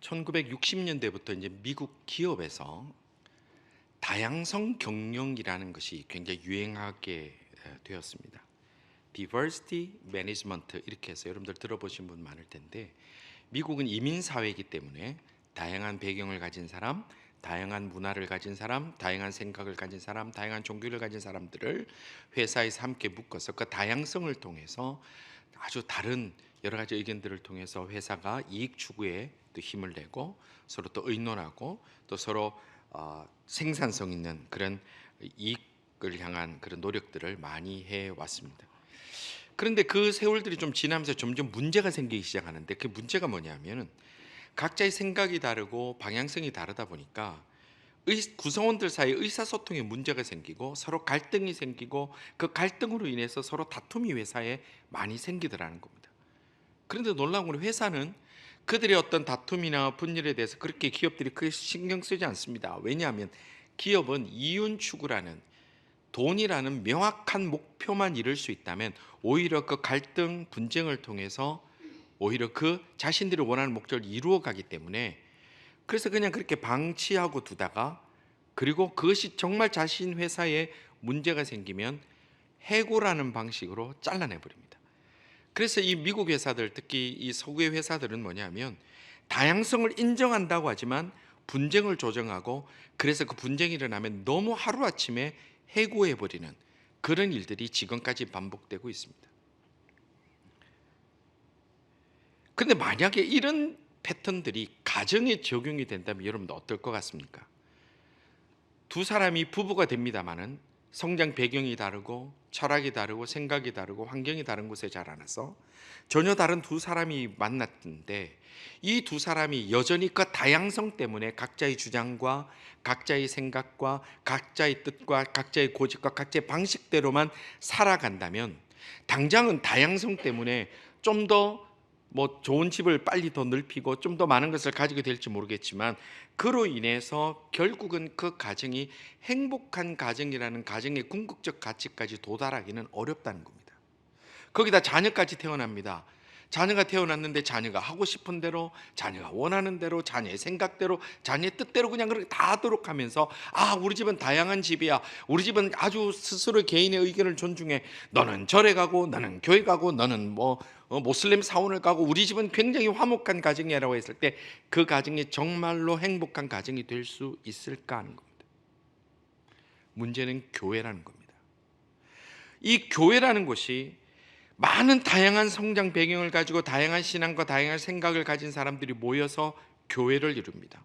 1960년대부터 이제 미국 기업에서 다양성 경영이라는 것이 굉장히 유행하게 되었습니다. Diversity Management 이렇게 해서 여러분들 들어보신 분 많을 텐데, 미국은 이민 사회이기 때문에 다양한 배경을 가진 사람, 다양한 문화를 가진 사람, 다양한 생각을 가진 사람, 다양한 종교를 가진 사람들을 회사에서 함께 묶어서 그 다양성을 통해서 아주 다른 여러 가지 의견들을 통해서 회사가 이익 추구에 또 힘을 내고 서로 또 의논하고 또 서로 생산성 있는 그런 이익을 향한 그런 노력들을 많이 해 왔습니다. 그런데 그 세월들이 좀 지나면서 점점 문제가 생기기 시작하는데, 그 문제가 뭐냐면은 각자의 생각이 다르고 방향성이 다르다 보니까 구성원들 사이에 의사소통에 문제가 생기고 서로 갈등이 생기고 그 갈등으로 인해서 서로 다툼이 회사에 많이 생기더라는 겁니다. 그런데 놀라운 건 회사는 그들의 어떤 다툼이나 분열에 대해서 그렇게 기업들이 크게 신경 쓰지 않습니다. 왜냐하면 기업은 이윤 추구라는, 돈이라는 명확한 목표만 이룰 수 있다면 오히려 그 갈등, 분쟁을 통해서 오히려 그 자신들이 원하는 목적을 이루어 가기 때문에, 그래서 그냥 그렇게 방치하고 두다가, 그리고 그것이 정말 자신 회사에 문제가 생기면 해고라는 방식으로 잘라내 버립니다. 그래서 이 미국 회사들, 특히 이 서구의 회사들은 뭐냐면 다양성을 인정한다고 하지만 분쟁을 조정하고, 그래서 그 분쟁이 일어나면 너무 하루아침에 해고해 버리는 그런 일들이 지금까지 반복되고 있습니다. 그런데 만약에 이런 패턴들이 가정에 적용이 된다면 여러분도 어떨 것 같습니까? 두 사람이 부부가 됩니다마는 성장 배경이 다르고 철학이 다르고 생각이 다르고 환경이 다른 곳에 자라나서 전혀 다른 두 사람이 만났는데, 이 두 사람이 여전히 그 다양성 때문에 각자의 주장과 각자의 생각과 각자의 뜻과 각자의 고집과 각자의 방식대로만 살아간다면, 당장은 다양성 때문에 좀 더 좋은 집을 빨리 더 넓히고 좀 더 많은 것을 가지게 될지 모르겠지만, 그로 인해서 결국은 그 가정이 행복한 가정이라는 가정의 궁극적 가치까지 도달하기는 어렵다는 겁니다. 거기다 자녀까지 태어납니다. 자녀가 태어났는데 자녀가 하고 싶은 대로, 자녀가 원하는 대로, 자녀의 생각대로, 자녀의 뜻대로 그냥 그렇게 다 하도록 하면서, 우리 집은 다양한 집이야, 우리 집은 아주 스스로 개인의 의견을 존중해, 너는 절에 가고 너는 교회 가고 너는 모슬림 사원을 가고, 우리 집은 굉장히 화목한 가정이라고 했을 때 그 가정이 정말로 행복한 가정이 될 수 있을까 하는 겁니다. 문제는 교회라는 겁니다. 이 교회라는 곳이 많은 다양한 성장 배경을 가지고 다양한 신앙과 다양한 생각을 가진 사람들이 모여서 교회를 이룹니다.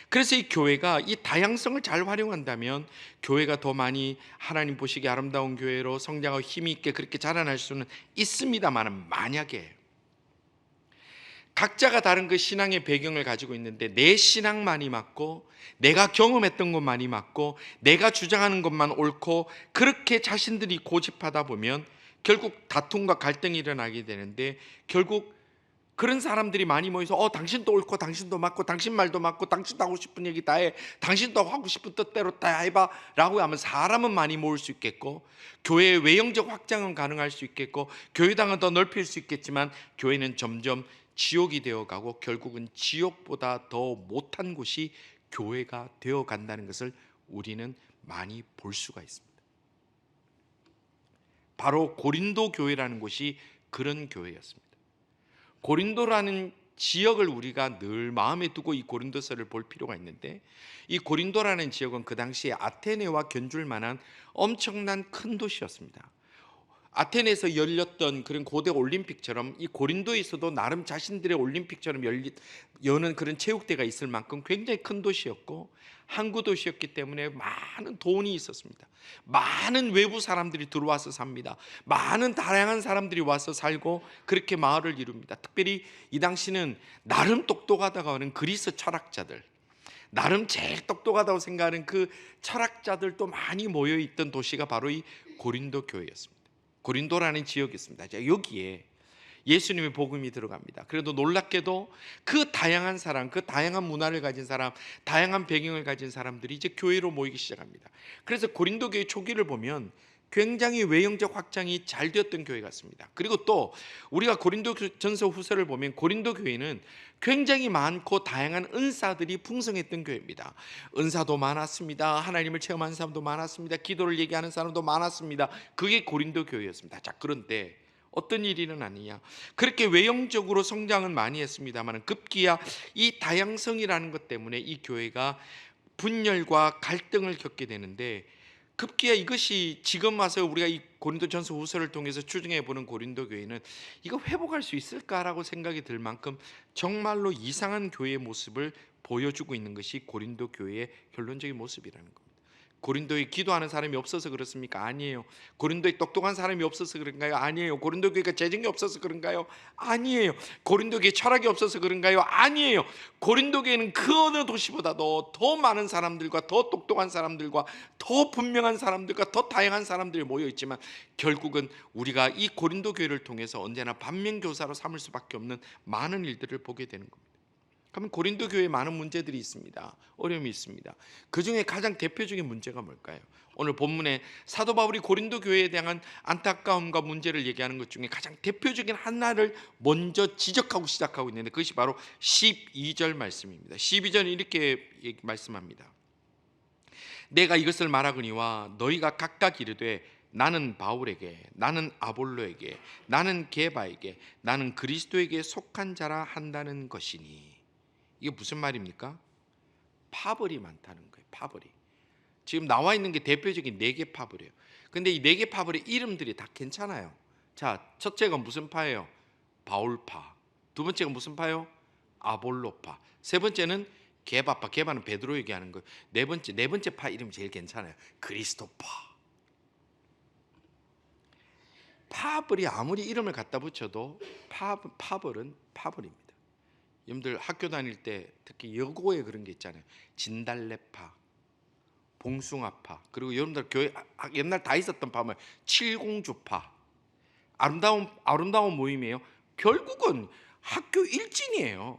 그래서 이 교회가 이 다양성을 잘 활용한다면 교회가 더 많이 하나님 보시기에 아름다운 교회로 성장하고 힘이 있게 그렇게 자라날 수는 있습니다만, 만약에 각자가 다른 그 신앙의 배경을 가지고 있는데 내 신앙만이 맞고 내가 경험했던 것만이 맞고 내가 주장하는 것만 옳고 그렇게 자신들이 고집하다 보면 결국 다툼과 갈등이 일어나게 되는데, 결국 그런 사람들이 많이 모여서 당신도 옳고 당신도 맞고 당신 말도 맞고 당신도 하고 싶은 얘기 다 해, 당신도 하고 싶은 뜻대로 다 해봐 라고 하면 사람은 많이 모을 수 있겠고, 교회의 외형적 확장은 가능할 수 있겠고, 교회당은 더 넓힐 수 있겠지만, 교회는 점점 지옥이 되어가고 결국은 지옥보다 더 못한 곳이 교회가 되어간다는 것을 우리는 많이 볼 수가 있습니다. 바로 고린도 교회라는 곳이 그런 교회였습니다. 고린도라는 지역을 우리가 늘 마음에 두고 이 고린도서를 볼 필요가 있는데, 이 고린도라는 지역은 그 당시에 아테네와 견줄 만한 엄청난 큰 도시였습니다. 아테네에서 열렸던 그런 고대 올림픽처럼 이 고린도에서도 나름 자신들의 올림픽처럼 여는 그런 체육대가 있을 만큼 굉장히 큰 도시였고 항구 도시였기 때문에 많은 돈이 있었습니다. 많은 외부 사람들이 들어와서 삽니다. 많은 다양한 사람들이 와서 살고 그렇게 마을을 이룹니다. 특별히 이 당시는 나름 똑똑하다고 하는 그리스 철학자들, 나름 제일 똑똑하다고 생각하는 그 철학자들도 많이 모여있던 도시가 바로 이 고린도 교회였습니다. 고린도라는 지역이 있습니다. 여기에 예수님의 복음이 들어갑니다. 그래도 놀랍게도 그 다양한 사람, 그 다양한 문화를 가진 사람, 다양한 배경을 가진 사람들이 이제 교회로 모이기 시작합니다. 그래서 고린도 교회 초기를 보면 굉장히 외형적 확장이 잘 되었던 교회 같습니다. 그리고 또 우리가 고린도전서 후서를 보면 고린도 교회는 굉장히 많고 다양한 은사들이 풍성했던 교회입니다. 은사도 많았습니다. 하나님을 체험한 사람도 많았습니다. 기도를 얘기하는 사람도 많았습니다. 그게 고린도 교회였습니다. 자, 그런데 어떤 일이 일어나느냐, 그렇게 외형적으로 성장은 많이 했습니다만 급기야 이 다양성이라는 것 때문에 이 교회가 분열과 갈등을 겪게 되는데, 급기야 이것이 지금 와서 우리가 이 고린도전서 후서를 통해서 추정해 보는 고린도 교회는 이거 회복할 수 있을까라고 생각이 들 만큼 정말로 이상한 교회의 모습을 보여주고 있는 것이 고린도 교회의 결론적인 모습이라는 겁니다. 고린도에 기도하는 사람이 없어서 그렇습니까? 아니에요. 고린도에 똑똑한 사람이 없어서 그런가요? 아니에요. 고린도 교회가 재정이 없어서 그런가요? 아니에요. 고린도 교회 철학이 없어서 그런가요? 아니에요. 고린도 교회는 그 어느 도시보다도 더 많은 사람들과 더 똑똑한 사람들과 더 분명한 사람들과 더 다양한 사람들이 모여 있지만 결국은 우리가 이 고린도 교회를 통해서 언제나 반면교사로 삼을 수밖에 없는 많은 일들을 보게 되는 겁니다. 그러면 고린도 교회에 많은 문제들이 있습니다. 어려움이 있습니다. 그 중에 가장 대표적인 문제가 뭘까요? 오늘 본문에 사도 바울이 고린도 교회에 대한 안타까움과 문제를 얘기하는 것 중에 가장 대표적인 하나를 먼저 지적하고 시작하고 있는데 그것이 바로 12절 말씀입니다. 12절은 이렇게 말씀합니다. 내가 이것을 말하거니와 너희가 각각 이르되 나는 바울에게, 나는 아볼로에게, 나는 게바에게, 나는 그리스도에게 속한 자라 한다는 것이니. 이게 무슨 말입니까? 파벌이 많다는 거예요. 파벌이. 지금 나와 있는 게 대표적인 4개 파벌이에요. 근데 이 4개 파벌의 이름들이 다 괜찮아요. 자, 첫째가 무슨 파예요? 바울파. 두 번째가 무슨 파요? 아볼로파. 세 번째는 게바파. 게바는 베드로 얘기하는 거예요. 네 번째 파 이름이 제일 괜찮아요. 그리스도파. 파벌이 아무리 이름을 갖다 붙여도 파벌은 파벌입니다. 여러분들 학교 다닐 때 특히 여고에 그런 게 있잖아요. 진달래파, 봉숭아파, 그리고 여러분들 교회 옛날 다 있었던 파면 칠공주파. 아름다운 모임이에요. 결국은 학교 일진이에요.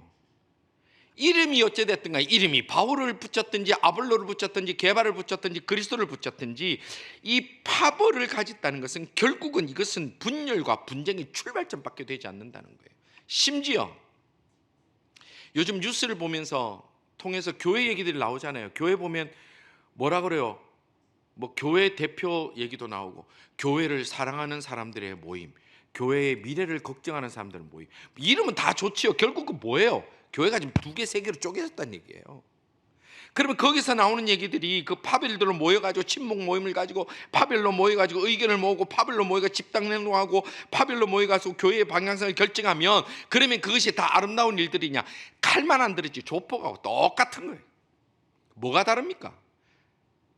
이름이 어찌됐든 간에 이름이 바울을 붙였든지 아볼로를 붙였든지 게바를 붙였든지 그리스도를 붙였든지 이 파벌을 가졌다는 것은 결국은 이것은 분열과 분쟁의 출발점밖에 되지 않는다는 거예요. 심지어 요즘 뉴스를 보면서 통해서 교회 얘기들이 나오잖아요. 교회 보면 뭐라 그래요? 뭐 교회 대표 얘기도 나오고 교회를 사랑하는 사람들의 모임, 교회의 미래를 걱정하는 사람들의 모임. 이름은 다 좋지요. 결국은 뭐예요? 교회가 지금 2개, 3개로 쪼개졌다는 얘기예요. 그러면 거기서 나오는 얘기들이 그 파벨들로 모여가지고 친목 모임을 가지고 파벨로 모여가지고 의견을 모으고 파벨로 모여가 집단 행동하고 파벨로 모여가지고 교회의 방향성을 결정하면 그러면 그것이 다 아름다운 일들이냐? 칼만 안 들었지 조폭하고 똑같은 거예요. 뭐가 다릅니까?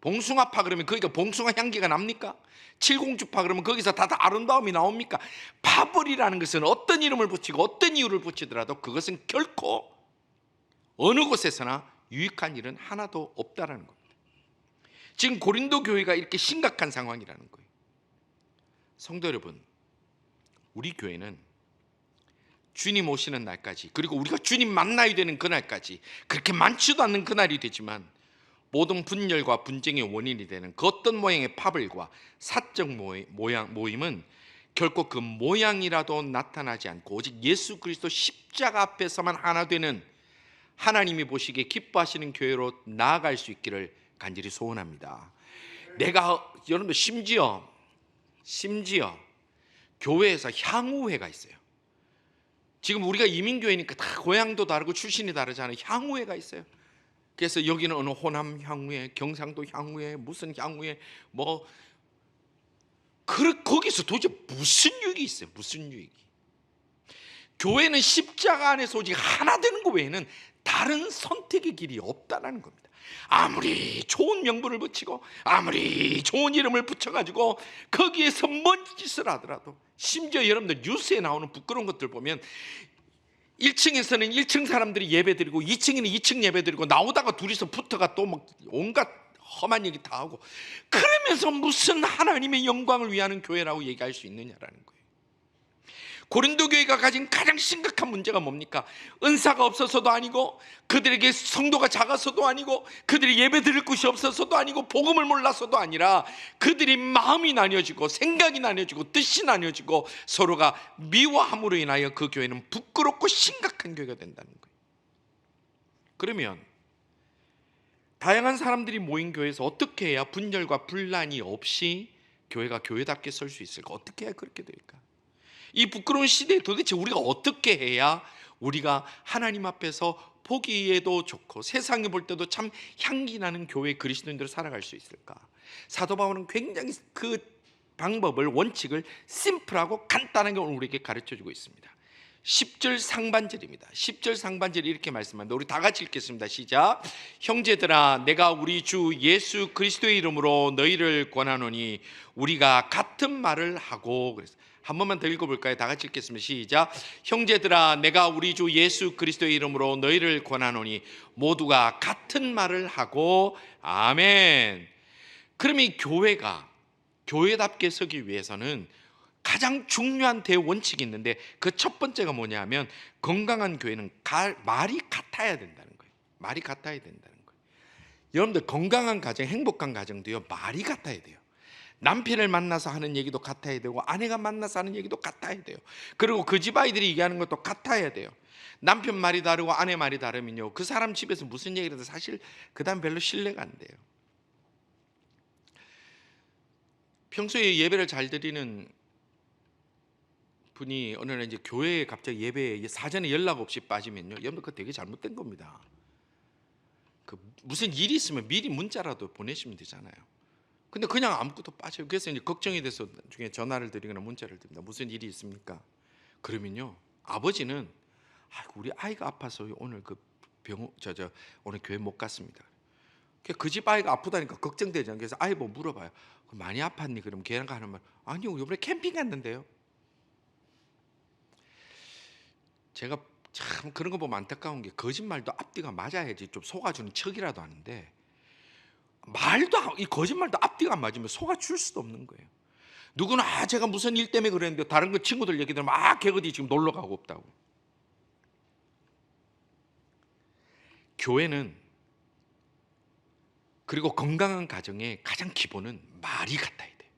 봉숭아파 그러면 거기가 봉숭아 향기가 납니까? 칠공주파 그러면 거기서 다 아름다움이 나옵니까? 파벌이라는 것은 어떤 이름을 붙이고 어떤 이유를 붙이더라도 그것은 결코 어느 곳에서나 유익한 일은 하나도 없다라는 겁니다. 지금 고린도 교회가 이렇게 심각한 상황이라는 거예요. 성도 여러분, 우리 교회는 주님 오시는 날까지, 그리고 우리가 주님 만나야 되는 그날까지, 그렇게 많지도 않는 그날이 되지만 모든 분열과 분쟁의 원인이 되는 그 어떤 모양의 파벌과 사적 모임은 결코 그 모양이라도 나타나지 않고 오직 예수 그리스도 십자가 앞에서만 하나 되는 하나님이 보시기에 기뻐하시는 교회로 나아갈 수 있기를 간절히 소원합니다. 내가 여러분들 심지어 교회에서 향후회가 있어요. 지금 우리가 이민교회니까 다 고향도 다르고 출신이 다르잖아요. 향후회가 있어요. 그래서 여기는 어느 호남 향후회, 경상도 향후회, 무슨 향후회, 뭐 거기서 도대체 무슨 유익이 있어요? 무슨 유익이? 교회는 십자가 안에서 오직 하나 되는 것 외에는 다른 선택의 길이 없다는 겁니다. 아무리 좋은 명분을 붙이고 아무리 좋은 이름을 붙여가지고 거기에서 뭔 짓을 하더라도, 심지어 여러분들 뉴스에 나오는 부끄러운 것들 보면 1층에서는 1층 사람들이 예배드리고 2층에는 2층 예배드리고 나오다가 둘이서 붙어가 또 막 온갖 험한 얘기 다 하고, 그러면서 무슨 하나님의 영광을 위하는 교회라고 얘기할 수 있느냐라는 거예요. 고린도 교회가 가진 가장 심각한 문제가 뭡니까? 은사가 없어서도 아니고, 그들에게 성도가 작아서도 아니고, 그들이 예배 드릴 곳이 없어서도 아니고, 복음을 몰라서도 아니라 그들이 마음이 나뉘어지고 생각이 나뉘어지고 뜻이 나뉘어지고 서로가 미워함으로 인하여 그 교회는 부끄럽고 심각한 교회가 된다는 거예요. 그러면 다양한 사람들이 모인 교회에서 어떻게 해야 분열과 분란이 없이 교회가 교회답게 설 수 있을까? 어떻게 해야 그렇게 될까? 이 부끄러운 시대에 도대체 우리가 어떻게 해야 우리가 하나님 앞에서 보기에도 좋고 세상에 볼 때도 참 향기 나는 교회 그리스도인들을 살아갈 수 있을까? 사도 바울은 굉장히 그 방법을, 원칙을 심플하고 간단하게 오늘 우리에게 가르쳐주고 있습니다. 10절 상반절입니다. 10절 상반절이 이렇게 말씀합니다. 우리 다 같이 읽겠습니다. 시작. 형제들아, 내가 우리 주 예수 그리스도의 이름으로 너희를 권하노니 우리가 같은 말을 하고. 그랬어요. 한 번만 더 읽어볼까요? 다 같이 읽겠습니다. 시작. 형제들아, 내가 우리 주 예수 그리스도의 이름으로 너희를 권하노니 모두가 같은 말을 하고. 아멘. 그럼 이 교회가 교회답게 서기 위해서는 가장 중요한 대원칙이 있는데, 그 첫 번째가 뭐냐면 건강한 교회는 말이 같아야 된다는 거예요. 말이 같아야 된다는 거예요. 여러분들, 건강한 가정, 행복한 가정도요, 말이 같아야 돼요. 남편을 만나서 하는 얘기도 같아야 되고, 아내가 만나서 하는 얘기도 같아야 돼요. 그리고 그 집 아이들이 얘기하는 것도 같아야 돼요. 남편 말이 다르고 아내 말이 다르면요, 그 사람 집에서 무슨 얘기를 해도 사실 그 다음 별로 신뢰가 안 돼요. 평소에 예배를 잘 드리는 분이 어느 날 이제 교회에 갑자기 예배에 사전에 연락 없이 빠지면요, 여러분 그거 되게 잘못된 겁니다. 그 무슨 일이 있으면 미리 문자라도 보내시면 되잖아요. 근데 그냥 아무것도 빠져요. 그래서 이제 걱정이 돼서 중에 전화를 드리거나 문자를 드립니다. 무슨 일이 있습니까? 그러면요, 아버지는 우리 아이가 아파서 오늘 그 오늘 교회 못 갔습니다. 그 집 아이가 아프다니까 걱정되잖아요. 그래서 아이 뭐 물어봐요. 많이 아팠니? 그럼 걔가 하는 말, 아니요, 이번에 캠핑 갔는데요. 제가 참 그런 거 보면 안타까운 게, 거짓말도 앞뒤가 맞아야지 좀 속아주는 척이라도 하는데, 이 거짓말도 앞뒤가 안 맞으면 속아줄 수도 없는 거예요. 누구는 제가 무슨 일 때문에 그랬는데 다른 거 친구들 얘기 들으면 걔 지금 놀러 가고 없다고. 교회는, 그리고 건강한 가정의 가장 기본은 말이 같아야 돼요.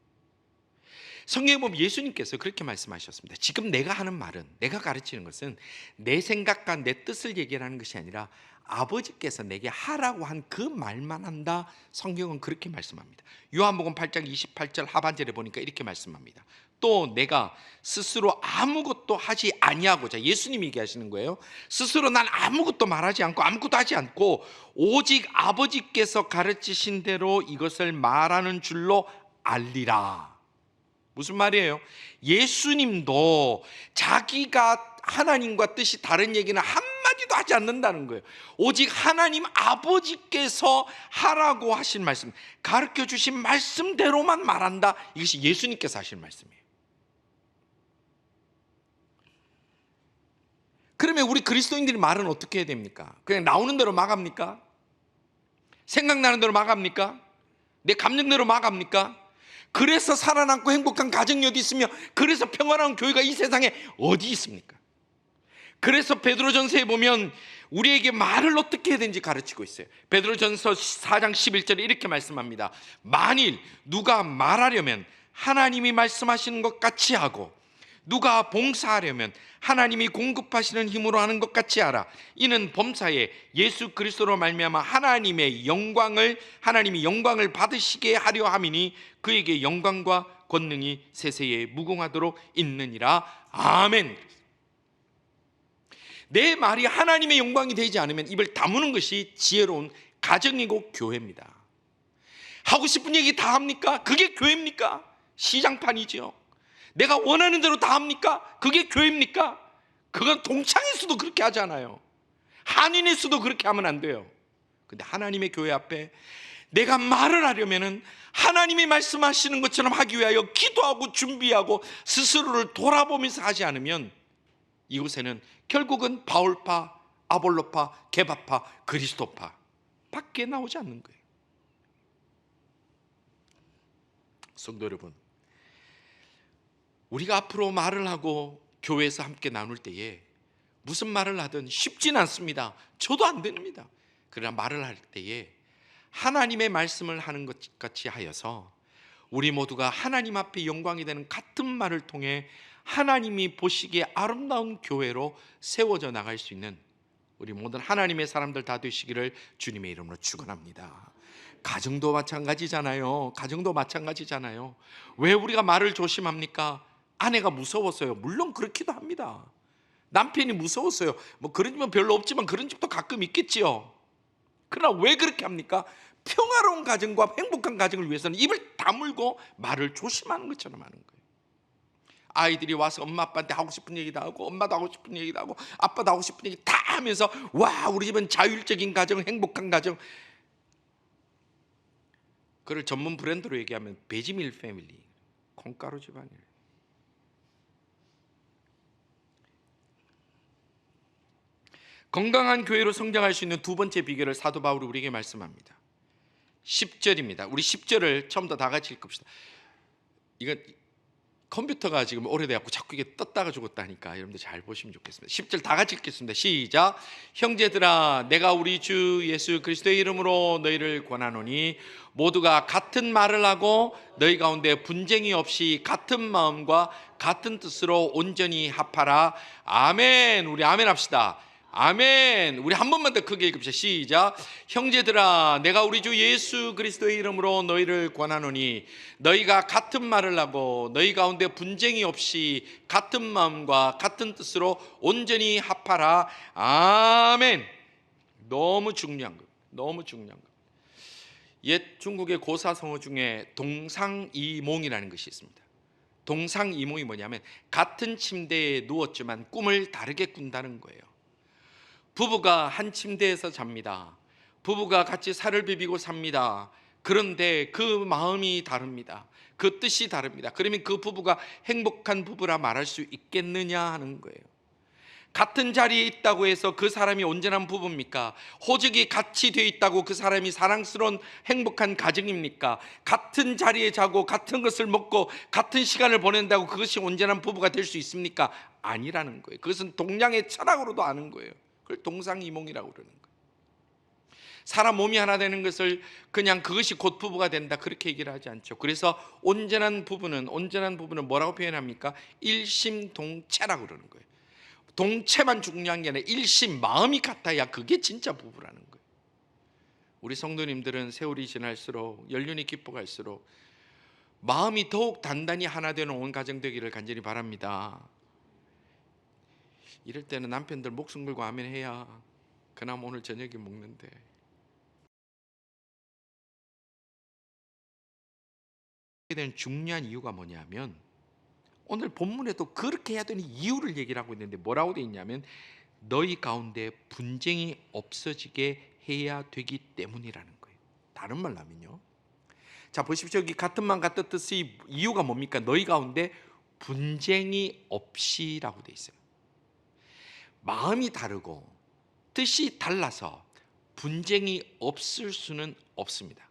성경에 보면 예수님께서 그렇게 말씀하셨습니다. 지금 내가 하는 말은, 내가 가르치는 것은 내 생각과 내 뜻을 얘기하는 것이 아니라 아버지께서 내게 하라고 한 그 말만 한다. 성경은 그렇게 말씀합니다. 요한복음 8장 28절 하반절에 보니까 이렇게 말씀합니다. 또 내가 스스로 아무것도 하지 아니하고자, 예수님이 얘기하시는 거예요. 스스로 난 아무것도 말하지 않고 아무것도 하지 않고 오직 아버지께서 가르치신 대로 이것을 말하는 줄로 알리라. 무슨 말이에요? 예수님도 자기가 하나님과 뜻이 다른 얘기는 한마디도 하지 않는다는 거예요. 오직 하나님 아버지께서 하라고 하신 말씀, 가르쳐 주신 말씀대로만 말한다. 이것이 예수님께서 하신 말씀이에요. 그러면 우리 그리스도인들이 말은 어떻게 해야 됩니까? 그냥 나오는 대로 막 합니까? 생각나는 대로 막 합니까? 내 감정대로 막 합니까? 그래서 살아남고 행복한 가정이 어디 있으며, 그래서 평화로운 교회가 이 세상에 어디 있습니까? 그래서 베드로전서에 보면 우리에게 말을 어떻게 해야 되는지 가르치고 있어요. 베드로전서 4장 11절에 이렇게 말씀합니다. 만일 누가 말하려면 하나님이 말씀하시는 것 같이 하고, 누가 봉사하려면 하나님이 공급하시는 힘으로 하는 것 같이 하라. 이는 범사에 예수 그리스도로 말미암아 하나님이 영광을 받으시게 하려 함이니 그에게 영광과 권능이 세세에 무궁하도록 있느니라. 아멘. 내 말이 하나님의 영광이 되지 않으면 입을 다무는 것이 지혜로운 가정이고 교회입니다. 하고 싶은 얘기 다 합니까? 그게 교회입니까? 시장판이죠. 내가 원하는 대로 다 합니까? 그게 교회입니까? 그건 동창회수도 그렇게 하잖아요. 한인회수도 그렇게 하면 안 돼요. 근데 하나님의 교회 앞에 내가 말을 하려면은 하나님이 말씀하시는 것처럼 하기 위하여 기도하고 준비하고 스스로를 돌아보면서 하지 않으면 이곳에는 결국은 바울파, 아볼로파, 게바파, 그리스도파 밖에 나오지 않는 거예요. 성도 여러분, 우리가 앞으로 말을 하고 교회에서 함께 나눌 때에 무슨 말을 하든 쉽진 않습니다. 저도 안 됩니다. 그러나 말을 할 때에 하나님의 말씀을 하는 것 같이 하여서 우리 모두가 하나님 앞에 영광이 되는 같은 말을 통해 하나님이 보시기에 아름다운 교회로 세워져 나갈 수 있는 우리 모든 하나님의 사람들 다 되시기를 주님의 이름으로 축원합니다. 가정도 마찬가지잖아요. 가정도 마찬가지잖아요. 왜 우리가 말을 조심합니까? 아내가 무서웠어요. 물론 그렇기도 합니다. 남편이 무서웠어요. 뭐 그런 집은 별로 없지만 그런 집도 가끔 있겠지요. 그러나 왜 그렇게 합니까? 평화로운 가정과 행복한 가정을 위해서는 입을 다물고 말을 조심하는 것처럼 하는 거예요. 아이들이 와서 엄마 아빠한테 하고 싶은 얘기도 하고, 엄마도 하고 싶은 얘기도 하고, 아빠도 하고 싶은 얘기 다 하면서 와, 우리 집은 자율적인 가정, 행복한 가정. 그걸 전문 브랜드로 얘기하면 베지밀 패밀리, 콩가루 집안이에요. 건강한 교회로 성장할 수 있는 두 번째 비결을 사도 바울이 우리에게 말씀합니다. 10절입니다. 우리 10절을 처음부터 다 같이 읽읍시다. 이거 컴퓨터가 지금 오래돼갖고 자꾸 이게 떴다가 죽었다니까 여러분들 잘 보시면 좋겠습니다. 10절 다 같이 읽겠습니다. 시작. 형제들아, 내가 우리 주 예수 그리스도의 이름으로 너희를 권하노니 모두가 같은 말을 하고 너희 가운데 분쟁이 없이 같은 마음과 같은 뜻으로 온전히 합하라. 아멘. 우리 아멘 합시다. 아멘. 우리 한 번만 더 크게 읽읍시다. 시작. 형제들아, 내가 우리 주 예수 그리스도의 이름으로 너희를 권하노니 너희가 같은 말을 하고 너희 가운데 분쟁이 없이 같은 마음과 같은 뜻으로 온전히 합하라. 아멘. 너무 중요한 것. 너무 중요한 것. 옛 중국의 고사성어 중에 동상이몽이라는 것이 있습니다. 동상이몽이 뭐냐면 같은 침대에 누웠지만 꿈을 다르게 꾼다는 거예요. 부부가 한 침대에서 잡니다. 부부가 같이 살을 비비고 삽니다. 그런데 그 마음이 다릅니다. 그 뜻이 다릅니다. 그러면 그 부부가 행복한 부부라 말할 수 있겠느냐 하는 거예요. 같은 자리에 있다고 해서 그 사람이 온전한 부부입니까? 호적이 같이 되어 있다고 그 사람이 사랑스러운 행복한 가정입니까? 같은 자리에 자고 같은 것을 먹고 같은 시간을 보낸다고 그것이 온전한 부부가 될 수 있습니까? 아니라는 거예요. 그것은 동양의 철학으로도 아는 거예요. 그걸 동상이몽이라고 그러는 거예요. 사람 몸이 하나 되는 것을 그냥 그것이 곧 부부가 된다 그렇게 얘기를 하지 않죠. 그래서 온전한 부부는 뭐라고 표현합니까? 일심동체라고 그러는 거예요. 동체만 중요한 게 아니라 일심, 마음이 같아야 그게 진짜 부부라는 거예요. 우리 성도님들은 세월이 지날수록, 연륜이 깊어갈수록 마음이 더욱 단단히 하나 되는 온 가정 되기를 간절히 바랍니다. 이럴 때는 남편들 목숨 걸고 아멘 해야 그나마 오늘 저녁에 먹는데. 되는 중요한 이유가 뭐냐면 오늘 본문에도 그렇게 해야 되는 이유를 얘기를 하고 있는데 뭐라고 되어 있냐면 너희 가운데 분쟁이 없어지게 해야 되기 때문이라는 거예요. 다른 말로 하면요, 자 보십시오. 여기 같은 마음 같은 뜻의 이유가 뭡니까? 너희 가운데 분쟁이 없이라고 되어 있어요. 마음이 다르고 뜻이 달라서 분쟁이 없을 수는 없습니다.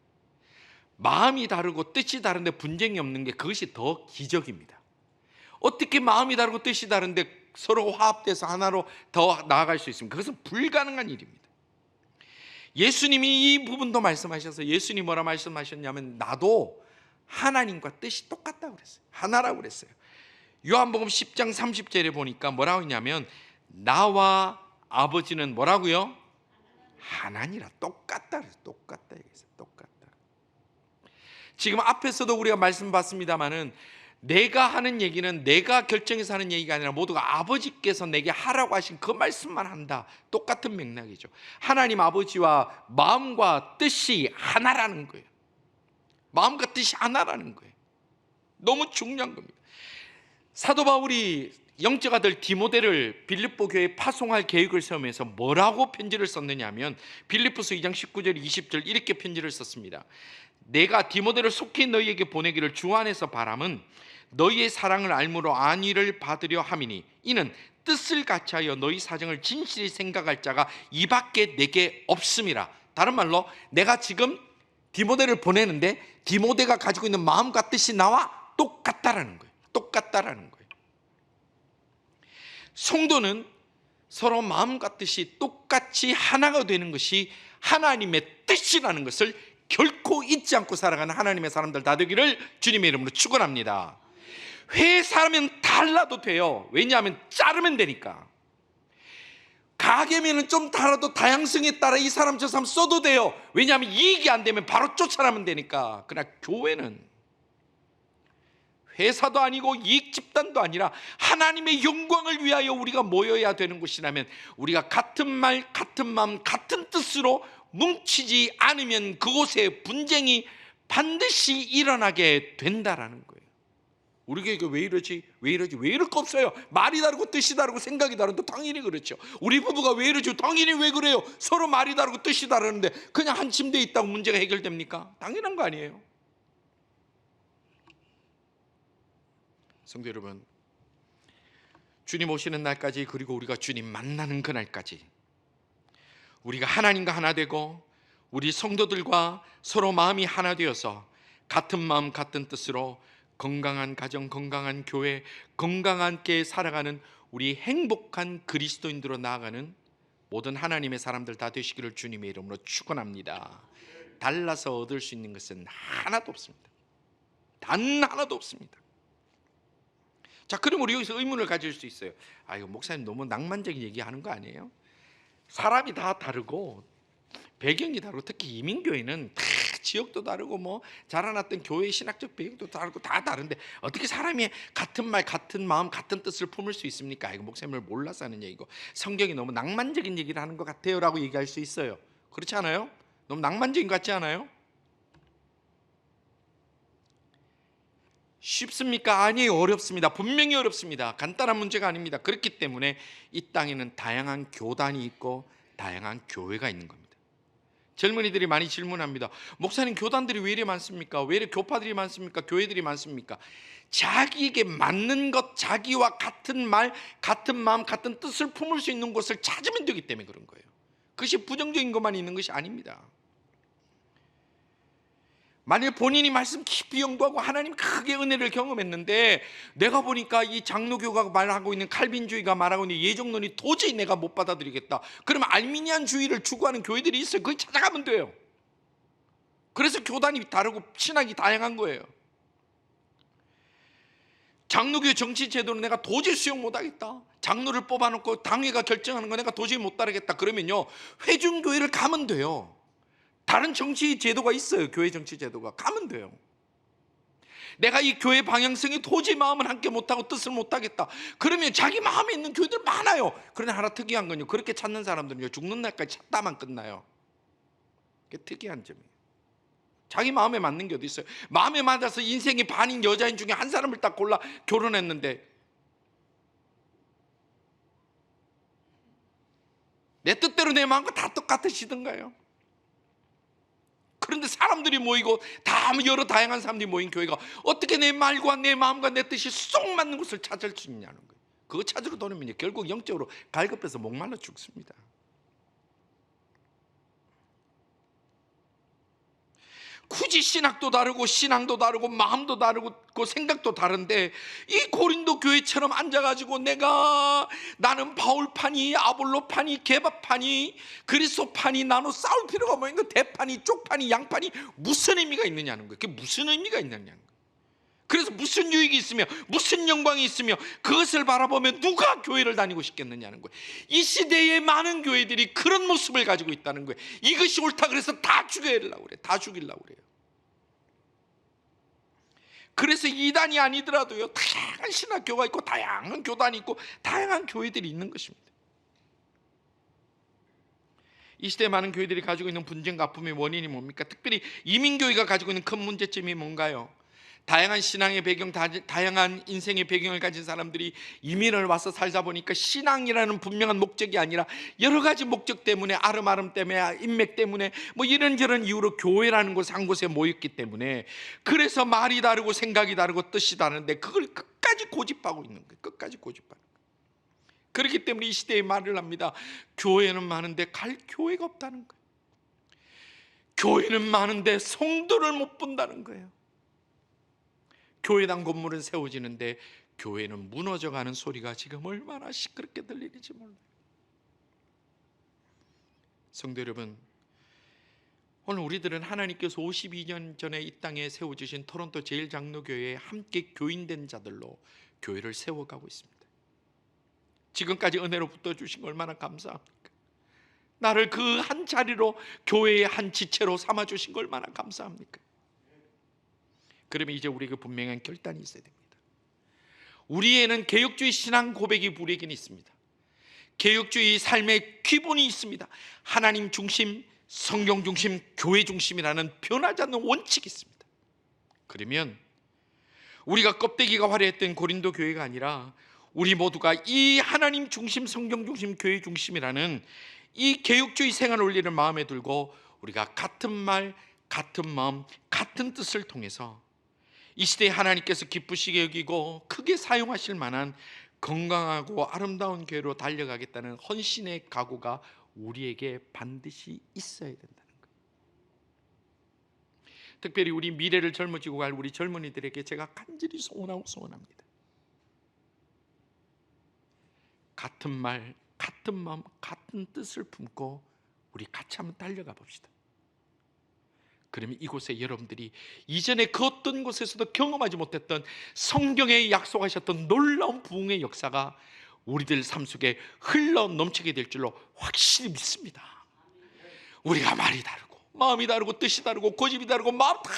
마음이 다르고 뜻이 다른데 분쟁이 없는 게 그것이 더 기적입니다. 어떻게 마음이 다르고 뜻이 다른데 서로 화합돼서 하나로 더 나아갈 수 있습니까? 그것은 불가능한 일입니다. 예수님이 이 부분도 말씀하셔서 예수님이 뭐라 말씀하셨냐면 나도 하나님과 뜻이 똑같다고 그랬어요. 하나라고 그랬어요. 요한복음 10장 30절에 보니까 뭐라고 했냐면 나와 아버지는 뭐라고요? 하나니라. 똑같다 그랬어요. 똑같다 얘기했어요. 똑같다. 지금 앞에서도 우리가 말씀 받습니다마는 내가 하는 얘기는 내가 결정해서 하는 얘기가 아니라 모두가 아버지께서 내게 하라고 하신 그 말씀만 한다. 똑같은 맥락이죠. 하나님 아버지와 마음과 뜻이 하나라는 거예요. 마음과 뜻이 하나라는 거예요. 너무 중요한 겁니다. 사도 바울이 영적 아들 디모데를 빌립보 교회에 파송할 계획을 세우면서 뭐라고 편지를 썼느냐 하면 빌립보서 2장 19절 20절 이렇게 편지를 썼습니다. 내가 디모데를 속히 너희에게 보내기를 주 안에서 바람은 너희의 사랑을 알므로 안위를 받으려 함이니 이는 뜻을 같이하여 너희 사정을 진실히 생각할 자가 이밖에 내게 없음이라. 다른 말로 내가 지금 디모데를 보내는데 디모데가 가지고 있는 마음과 뜻이 나와 똑같다라는 거예요. 똑같다라는 거예요. 성도는 서로 마음과 뜻이 똑같이 하나가 되는 것이 하나님의 뜻이라는 것을 결코 잊지 않고 살아가는 하나님의 사람들 다 되기를 주님의 이름으로 축원합니다. 회사면 달라도 돼요. 왜냐하면 자르면 되니까. 가게면은 좀 달아도 다양성에 따라 이 사람 저 사람 써도 돼요. 왜냐하면 이익이 안 되면 바로 쫓아나면 되니까. 그러나 교회는 회사도 아니고 이익 집단도 아니라 하나님의 영광을 위하여 우리가 모여야 되는 곳이라면, 우리가 같은 말, 같은 마음, 같은 뜻으로 뭉치지 않으면 그곳에 분쟁이 반드시 일어나게 된다라는 거예요. 우리 교회가 왜 이러지? 왜 이럴 거 없어요. 말이 다르고 뜻이 다르고 생각이 다른데 당연히 그렇죠. 우리 부부가 왜 이러지? 당연히 왜 그래요? 서로 말이 다르고 뜻이 다르는데 그냥 한 침대에 있다고 문제가 해결됩니까? 당연한 거 아니에요. 성도 여러분, 주님 오시는 날까지, 그리고 우리가 주님 만나는 그날까지 우리가 하나님과 하나 되고 우리 성도들과 서로 마음이 하나 되어서 같은 마음 같은 뜻으로 건강한 가정, 건강한 교회, 건강하게 살아가는 우리 행복한 그리스도인들로 나아가는 모든 하나님의 사람들 다 되시기를 주님의 이름으로 축원합니다. 달라서 얻을 수 있는 것은 하나도 없습니다. 단 하나도 없습니다. 자, 그럼 우리 여기서 의문을 가질 수 있어요. 이거 목사님 너무 낭만적인 얘기하는 거 아니에요? 사람이 다 다르고 배경이 다르고, 특히 이민교회는 다 지역도 다르고 뭐 자라났던 교회의 신학적 배경도 다르고 다 다른데 어떻게 사람이 같은 말, 같은 마음, 같은 뜻을 품을 수 있습니까? 이거 목사님을 몰라서 하는 얘기고 성경이 너무 낭만적인 얘기를 하는 것 같아요 라고 얘기할 수 있어요. 그렇지 않아요? 너무 낭만적인 것 같지 않아요? 쉽습니까? 아니에요. 어렵습니다. 분명히 어렵습니다. 간단한 문제가 아닙니다. 그렇기 때문에 이 땅에는 다양한 교단이 있고 다양한 교회가 있는 겁니다. 젊은이들이 많이 질문합니다. 목사님, 교단들이 왜 이리 많습니까? 왜 이리 교파들이 많습니까? 교회들이 많습니까? 자기에게 맞는 것, 자기와 같은 말, 같은 마음, 같은 뜻을 품을 수 있는 곳을 찾으면 되기 때문에 그런 거예요. 그것이 부정적인 것만 있는 것이 아닙니다. 만일 본인이 말씀 깊이 연구하고 하나님 크게 은혜를 경험했는데 내가 보니까 이 장로교가 말하고 있는 칼빈주의가 말하고 있는 예정론이 도저히 내가 못 받아들이겠다, 그러면 알미니안주의를 추구하는 교회들이 있어요. 거기 찾아가면 돼요. 그래서 교단이 다르고 신학이 다양한 거예요. 장로교 정치 제도는 내가 도저히 수용 못하겠다, 장로를 뽑아놓고 당회가 결정하는 거 내가 도저히 못 따르겠다, 그러면요 회중교회를 가면 돼요. 다른 정치 제도가 있어요. 교회 정치 제도가. 가면 돼요. 내가 이 교회 방향성이 도저히 마음을 함께 못하고 뜻을 못하겠다, 그러면 자기 마음에 있는 교회들 많아요. 그런데 하나 특이한 건요, 그렇게 찾는 사람들은요 죽는 날까지 찾다만 끝나요. 그게 특이한 점이에요. 자기 마음에 맞는 게 어디 있어요? 마음에 맞아서 인생의 반인 여자인 중에 한 사람을 딱 골라 결혼했는데 내 뜻대로 내 마음과 다 똑같으시던가요? 그런데 사람들이 모이고 다 여러 다양한 사람들이 모인 교회가 어떻게 내 말과 내 마음과 내 뜻이 쏙 맞는 곳을 찾을 수 있냐는 거예요. 그거 찾으러 다니면 결국 영적으로 갈급해서 목말라 죽습니다. 굳이 신학도 다르고 신앙도 다르고 마음도 다르고 생각도 다른데 이 고린도 교회처럼 앉아가지고 나는 바울파니 아볼로파니 게바파니 그리스도파니 나눠 싸울 필요가 뭐 있는, 대파니 쪽파니 양파니 무슨 의미가 있느냐는 거예요. 그게 무슨 의미가 있느냐는 거예요. 그래서 무슨 유익이 있으며 무슨 영광이 있으며 그것을 바라보면 누가 교회를 다니고 싶겠느냐는 거예요. 이 시대의 많은 교회들이 그런 모습을 가지고 있다는 거예요. 이것이 옳다 그래서 다 죽이려고 그래요. 다 죽이려고 그래요. 그래서 이단이 아니더라도요 다양한 신학교가 있고 다양한 교단이 있고 다양한 교회들이 있는 것입니다. 이 시대 많은 교회들이 가지고 있는 분쟁과 아픔의 원인이 뭡니까? 특별히 이민교회가 가지고 있는 큰 문제점이 뭔가요? 다양한 신앙의 배경, 다양한 인생의 배경을 가진 사람들이 이민을 와서 살다 보니까 신앙이라는 분명한 목적이 아니라 여러 가지 목적 때문에, 아름아름 때문에, 인맥 때문에 뭐 이런저런 이유로 교회라는 곳 한 곳에 모였기 때문에, 그래서 말이 다르고 생각이 다르고 뜻이 다른데 그걸 끝까지 고집하고 있는 거예요. 끝까지 고집하는 거예요. 그렇기 때문에 이 시대에 말을 합니다. 교회는 많은데 갈 교회가 없다는 거예요. 교회는 많은데 성도를 못 본다는 거예요. 교회당 건물은 세워지는데 교회는 무너져가는 소리가 지금 얼마나 시끄럽게 들리는지 몰라요. 성도 여러분, 오늘 우리들은 하나님께서 52년 전에 이 땅에 세워주신 토론토 제일장로교회에 함께 교인된 자들로 교회를 세워가고 있습니다. 지금까지 은혜로 붙어주신 거 얼마나 감사합니까? 나를 그 한 자리로 교회의 한 지체로 삼아주신 거 얼마나 감사합니까? 그러면 이제 우리에게 분명한 결단이 있어야 됩니다. 우리에는 개혁주의 신앙 고백이 우리에게는 있습니다. 개혁주의 삶의 기본이 있습니다. 하나님 중심, 성경 중심, 교회 중심이라는 변하지 않는 원칙이 있습니다. 그러면 우리가 껍데기가 화려했던 고린도 교회가 아니라 우리 모두가 이 하나님 중심, 성경 중심, 교회 중심이라는 이 개혁주의 생활 원리를 마음에 들고 우리가 같은 말, 같은 마음, 같은 뜻을 통해서 이 시대에 하나님께서 기쁘시게 여기고 크게 사용하실 만한 건강하고 아름다운 교회로 달려가겠다는 헌신의 각오가 우리에게 반드시 있어야 된다는 거예요. 특별히 우리 미래를 젊어지고 갈 우리 젊은이들에게 제가 간절히 소원합니다. 같은 말, 같은 마음, 같은 뜻을 품고 우리 같이 한번 달려가 봅시다. 그러면 이곳에 여러분들이 이전에 그 어떤 곳에서도 경험하지 못했던 성경에 약속하셨던 놀라운 부흥의 역사가 우리들 삶 속에 흘러 넘치게 될 줄로 확실히 믿습니다. 우리가 말이 다르고 마음이 다르고 뜻이 다르고 고집이 다르고 마음 다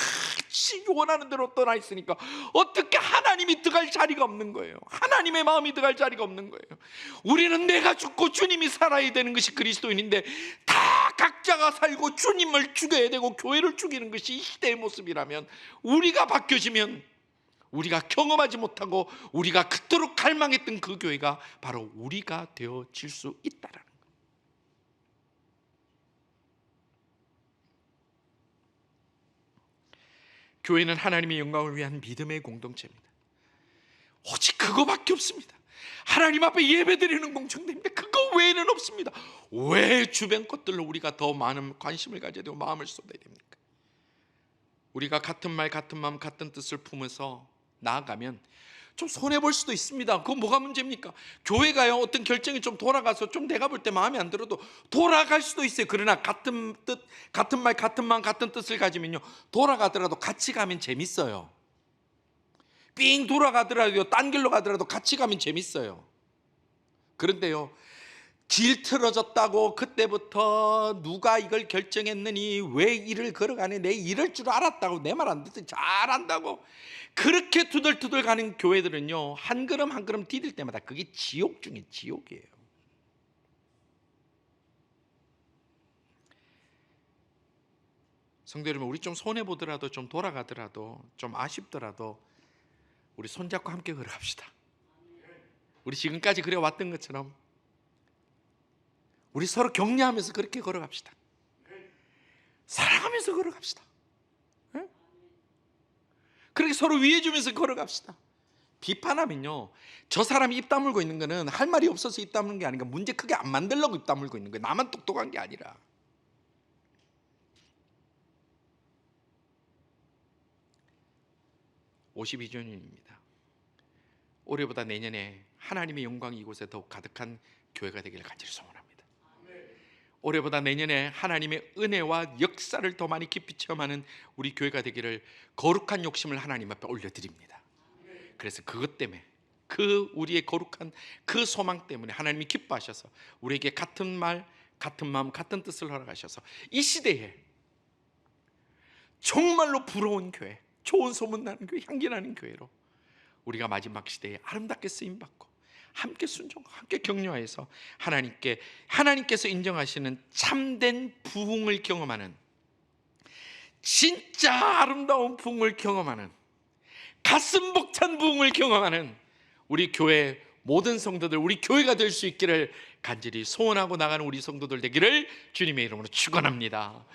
원하는 대로 떠나 있으니까 어떻게 하나님이 들어갈 자리가 없는 거예요. 하나님의 마음이 들어갈 자리가 없는 거예요. 우리는 내가 죽고 주님이 살아야 되는 것이 그리스도인인데 다 각자가 살고 주님을 죽여야 되고 교회를 죽이는 것이 이 시대의 모습이라면, 우리가 바뀌어지면 우리가 경험하지 못하고 우리가 그토록 갈망했던 그 교회가 바로 우리가 되어질 수 있다라는 거예요. 교회는 하나님의 영광을 위한 믿음의 공동체입니다. 오직 그거밖에 없습니다. 하나님 앞에 예배드리는 공동체인데 그거 외에는 없습니다. 왜 주변 것들로 우리가 더 많은 관심을 가져야 되고 마음을 쏟아야 됩니까? 우리가 같은 말, 같은 마음, 같은 뜻을 품어서 나아가면 좀 손해볼 수도 있습니다. 그건 뭐가 문제입니까? 교회가요, 어떤 결정이 좀 돌아가서 좀 내가 볼 때 마음에 안 들어도 돌아갈 수도 있어요. 그러나 같은 뜻, 같은 말, 같은 마음, 같은 뜻을 가지면요, 돌아가더라도 같이 가면 재밌어요. 삥 돌아가더라도, 딴 길로 가더라도 같이 가면 재밌어요. 그런데요, 길 틀어졌다고 그때부터 누가 이걸 결정했느니, 왜 일을 걸어가니, 내 이럴 줄 알았다고, 내 말 안 듣지 잘한다고 그렇게 투덜투덜 가는 교회들은요, 한 걸음 한 걸음 디딜 때마다 그게 지옥 중에 지옥이에요. 성도 여러분, 우리 좀 손해보더라도, 좀 돌아가더라도, 좀 아쉽더라도 우리 손잡고 함께 걸어갑시다. 우리 지금까지 그래왔던 것처럼 우리 서로 격려하면서 그렇게 걸어갑시다. 사랑하면서 걸어갑시다. 네? 그렇게 서로 위해주면서 걸어갑시다. 비판하면요, 저 사람이 입 다물고 있는 거는 할 말이 없어서 입 다무는 게 아니라 문제 크게 안 만들려고 입 다물고 있는 거예요. 나만 똑똑한 게 아니라. (52주년입니다) 올해보다 내년에 하나님의 영광이 이곳에 더욱 가득한 교회가 되기를 간절히 소원합니다. 올해보다 내년에 하나님의 은혜와 역사를 더 많이 깊이 체험하는 우리 교회가 되기를 거룩한 욕심을 하나님 앞에 올려드립니다. 그래서 그것 때문에, 그 우리의 거룩한 그 소망 때문에 하나님이 기뻐하셔서 우리에게 같은 말, 같은 마음, 같은 뜻을 허락하셔서 이 시대에 정말로 부러운 교회, 좋은 소문나는 교회, 향기나는 교회로 우리가 마지막 시대에 아름답게 쓰임받고 함께 순종하고 함께 격려해서 하나님께서 인정하시는 참된 부흥을 경험하는, 진짜 아름다운 부흥을 경험하는, 가슴 벅찬 부흥을 경험하는 우리 교회 모든 성도들, 우리 교회가 될 수 있기를 간절히 소원하고 나가는 우리 성도들 되기를 주님의 이름으로 축원합니다.